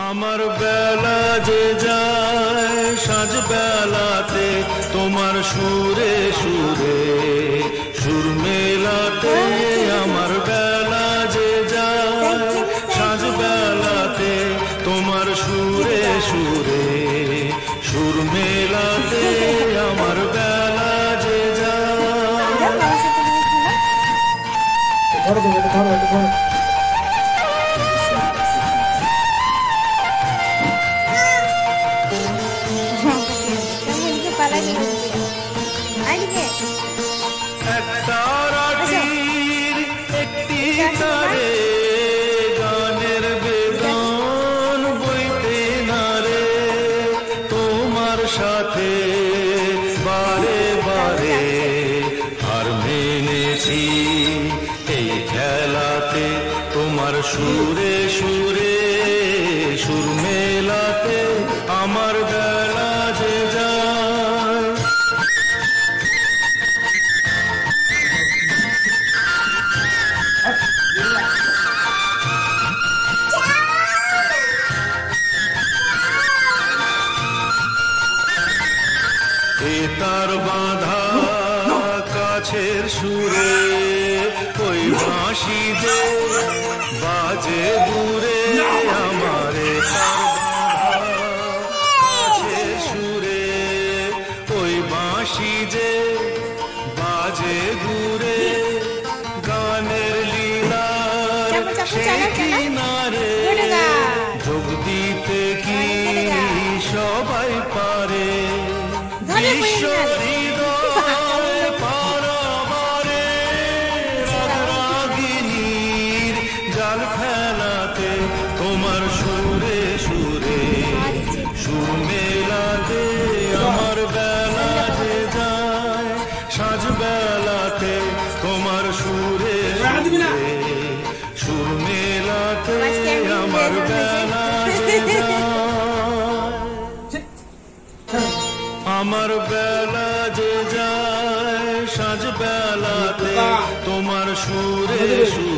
আমার বেলা যে যায় সাঁঝ বেলাতে তোমার সুরে সুরে সুর মেলাতে আমার বেলা যে যায় সাঁঝ বেলাতে তোমার সুরে সুরে সুর মেলাতে আমার বেলা যে যায়। একটা রাটির একটি তারে গানের বেদন বইতে না রে তোমার সাথে বারে বারে আর মেনেছি এই খেলাতে তোমার সুরে সুরে সুর মেলাতে আমার বেলা যে যায়। তার বাঁধা কাছের সুরে ওই বাঁশি যে বাজে দূরে আমারে কাছের সুরে ওই বাঁশি যে বাজে দূরে গানের লীলার সেই কিনারে যোগ দিতে কি সবাই পারে বিশ্ব হৃদয় পারাবারে রাগিনীর জাল ফেলাতে তোমার সুরে সুরে সুর মেলাতে আমার বেলা যে যায় সাঁঝ বেলাতে তোমার সুরে সুরে সুর মেলাতে আমার বেলা যে যায়। আমার বেলা যে যায় সাঁঝ বেলাতে তোমার সুরে সুরে